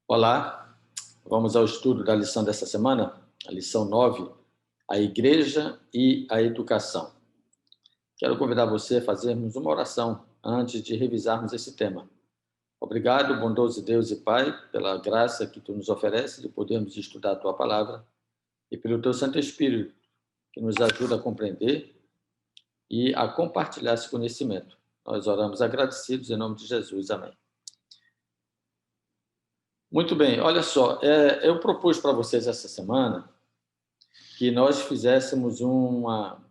Olá, vamos ao estudo da lição dessa semana, a lição 9, a Igreja e a Educação. Quero convidar você a fazermos uma oração antes de revisarmos esse tema. Obrigado, bondoso Deus e Pai, pela graça que Tu nos oferece de podermos estudar a Tua Palavra e pelo Teu Santo Espírito, que nos ajuda a compreender e a compartilhar esse conhecimento. Nós oramos agradecidos em nome de Jesus. Amém. Muito bem, olha só, eu propus para vocês essa semana que nós fizéssemos uma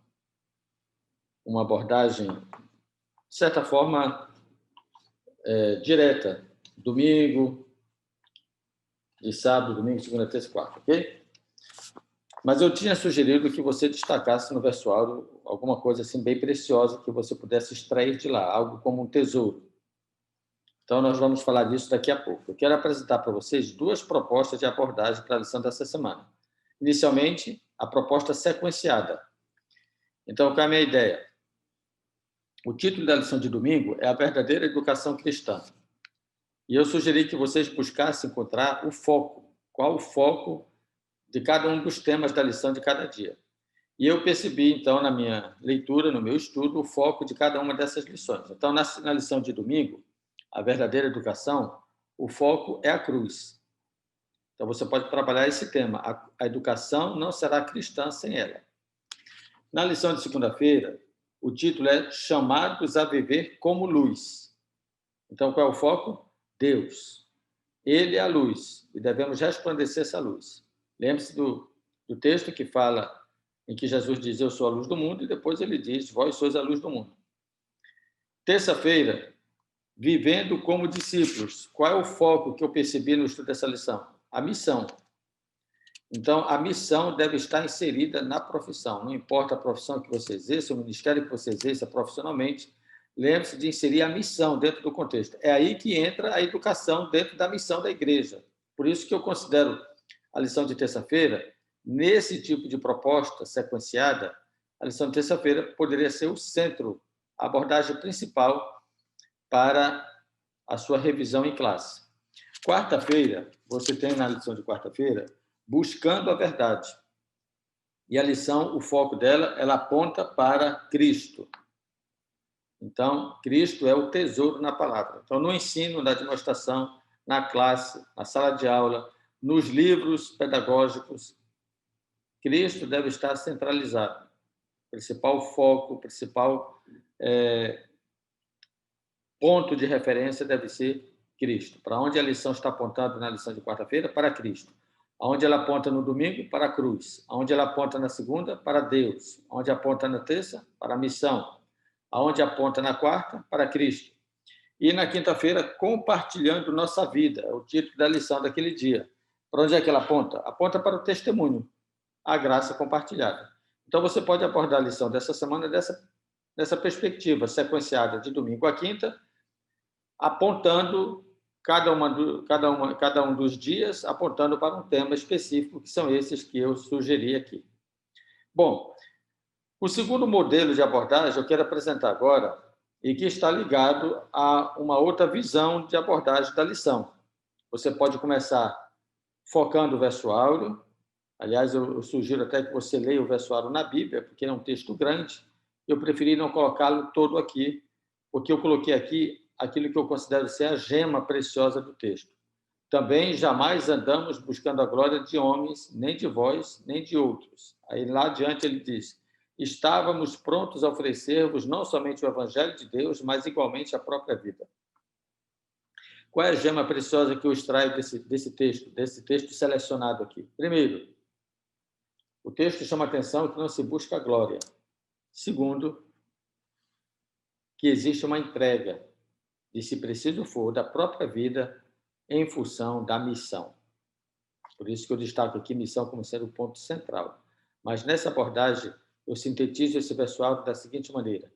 abordagem, de certa forma, direta, domingo, de sábado, domingo, segunda, terça e quarta, ok? Mas eu tinha sugerido que você destacasse no versuário alguma coisa assim bem preciosa que você pudesse extrair de lá, algo como um tesouro. Então, nós vamos falar disso daqui a pouco. Eu quero apresentar para vocês duas propostas de abordagem para a lição dessa semana. Inicialmente, a proposta sequenciada. Então, qual é a minha ideia? O título da lição de domingo é a verdadeira educação cristã. E eu sugeri que vocês buscassem encontrar o foco. Qual o foco de cada um dos temas da lição de cada dia? E eu percebi, então, na minha leitura, no meu estudo, o foco de cada uma dessas lições. Então, na lição de domingo, a verdadeira educação, o foco é a cruz. Então, você pode trabalhar esse tema. A educação não será cristã sem ela. Na lição de segunda-feira, o título é Chamados a Viver como Luz. Então, qual é o foco? Deus. Ele é a luz e devemos resplandecer essa luz. Lembre-se do texto que fala, em que Jesus diz, eu sou a luz do mundo, e depois ele diz, vós sois a luz do mundo. Terça-feira, vivendo como discípulos. Qual é o foco que eu percebi no estudo dessa lição? A missão. Então, a missão deve estar inserida na profissão. Não importa a profissão que você exerça, o ministério que você exerça profissionalmente, lembre-se de inserir a missão dentro do contexto. É aí que entra a educação dentro da missão da igreja. Por isso que eu considero a lição de terça-feira, nesse tipo de proposta sequenciada, a lição de terça-feira poderia ser o centro, a abordagem principal para a sua revisão em classe. Quarta-feira, você tem na lição de quarta-feira, buscando a verdade. E a lição, o foco dela, ela aponta para Cristo. Então, Cristo é o tesouro na palavra. Então, no ensino, na demonstração, na classe, na sala de aula, nos livros pedagógicos, Cristo deve estar centralizado. O principal foco, o principal ponto de referência deve ser Cristo. Para onde a lição está apontando na lição de quarta-feira? Para Cristo. Aonde ela aponta no domingo? Para a cruz. Aonde ela aponta na segunda? Para Deus. Aonde aponta na terça? Para a missão. Aonde aponta na quarta? Para Cristo. E na quinta-feira, compartilhando nossa vida, é o título da lição daquele dia. Para onde é que ela aponta? Aponta para o testemunho, a graça compartilhada. Então, você pode abordar a lição dessa semana dessa perspectiva sequenciada de domingo a quinta, apontando cada um dos dias, apontando para um tema específico, que são esses que eu sugeri aqui. Bom, o segundo modelo de abordagem eu quero apresentar agora, e que está ligado a uma outra visão de abordagem da lição. Você pode começar focando o versuário. Aliás, eu sugiro até que você leia o versuário na Bíblia, porque é um texto grande. Eu preferi não colocá-lo todo aqui, porque eu coloquei aqui aquilo que eu considero ser a gema preciosa do texto. Também jamais andamos buscando a glória de homens, nem de vós, nem de outros. Aí lá adiante ele diz, estávamos prontos a oferecer-vos não somente o Evangelho de Deus, mas igualmente a própria vida. Qual é a gema preciosa que eu extraio desse texto selecionado aqui? Primeiro, o texto chama a atenção que não se busca a glória. Segundo, que existe uma entrega de, se preciso for, da própria vida em função da missão. Por isso que eu destaco aqui missão como sendo o ponto central. Mas nessa abordagem, eu sintetizo esse versuário da seguinte maneira.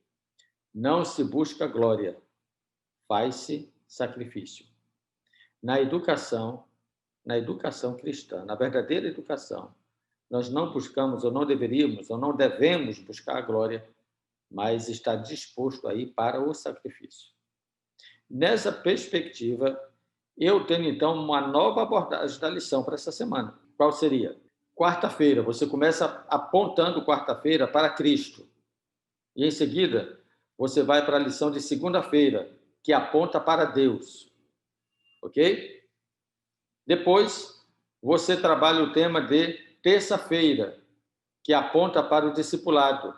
Não se busca glória, faz-se sacrifício. Na educação cristã, na verdadeira educação, nós não buscamos, ou não deveríamos, ou não devemos buscar a glória, mas está disposto aí para o sacrifício. Nessa perspectiva, Eu tenho, então, uma nova abordagem da lição para essa semana. Qual seria? Quarta-feira, você começa apontando quarta-feira para Cristo. E, em seguida, você vai para a lição de segunda-feira, que aponta para Deus. Ok? Depois, você trabalha o tema de terça-feira, que aponta para o discipulado.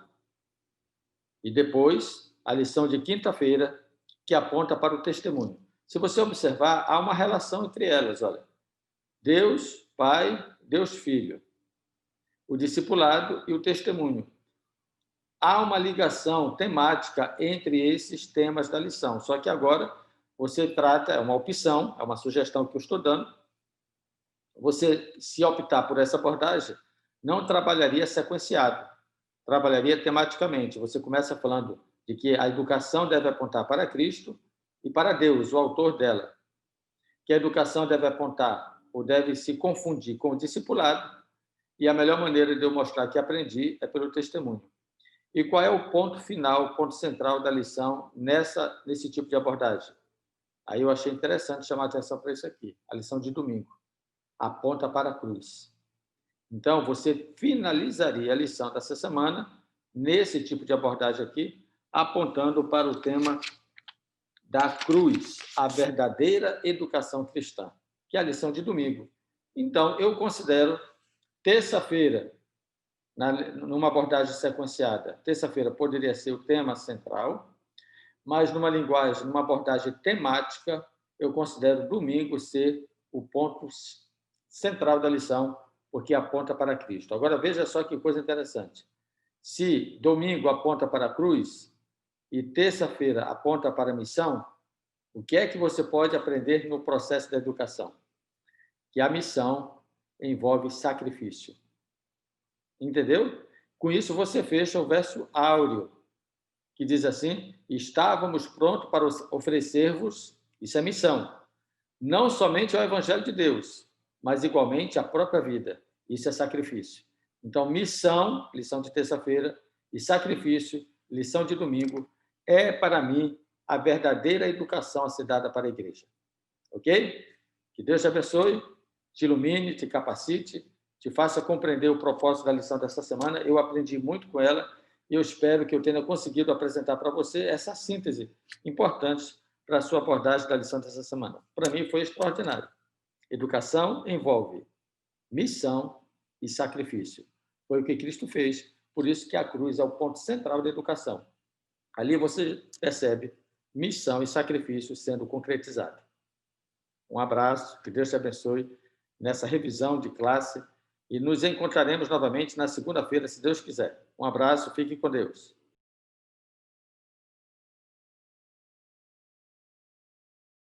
E depois, a lição de quinta-feira, que aponta para o testemunho. Se você observar, há uma relação entre elas, olha. Deus, Pai, Deus, Filho. O discipulado e o testemunho. Há uma ligação temática entre esses temas da lição, só que agora você trata, é uma opção, é uma sugestão que eu estou dando, você, se optar por essa abordagem, não trabalharia sequenciado, trabalharia tematicamente. Você começa falando de que a educação deve apontar para Cristo e para Deus, o autor dela, que a educação deve apontar ou deve se confundir com o discipulado, e a melhor maneira de eu mostrar que aprendi é pelo testemunho. E qual é o ponto final, o ponto central da lição nesse tipo de abordagem? Aí eu achei interessante chamar a atenção para isso aqui, a lição de domingo. Aponta para a cruz. Então, você finalizaria a lição dessa semana nesse tipo de abordagem aqui, apontando para o tema da cruz, a verdadeira educação cristã, que é a lição de domingo. Então, eu considero terça-feira, numa abordagem sequenciada, terça-feira poderia ser o tema central, mas numa linguagem, numa abordagem temática, eu considero domingo ser o ponto central da lição, porque aponta para Cristo. Agora, veja só que coisa interessante. Se domingo aponta para a cruz e terça-feira aponta para a missão, o que é que você pode aprender no processo da educação? Que a missão envolve sacrifício. Entendeu? Com isso, você fecha o verso áureo, que diz assim: estávamos prontos para oferecer-vos, isso é missão, não somente ao Evangelho de Deus, mas igualmente à própria vida, isso é sacrifício. Então, missão, lição de terça-feira, e sacrifício, lição de domingo, é para mim a verdadeira educação a ser dada para a igreja. Ok? Que Deus te abençoe, te ilumine, te capacite, te faça compreender o propósito da lição dessa semana. Eu aprendi muito com ela e eu espero que eu tenha conseguido apresentar para você essa síntese importante para a sua abordagem da lição dessa semana. Para mim foi extraordinário. Educação envolve missão e sacrifício. Foi o que Cristo fez, por isso que a cruz é o ponto central da educação. Ali você percebe missão e sacrifício sendo concretizados. Um abraço, que Deus te abençoe nessa revisão de classe e nos encontraremos novamente na segunda-feira, se Deus quiser. Um abraço, fique com Deus.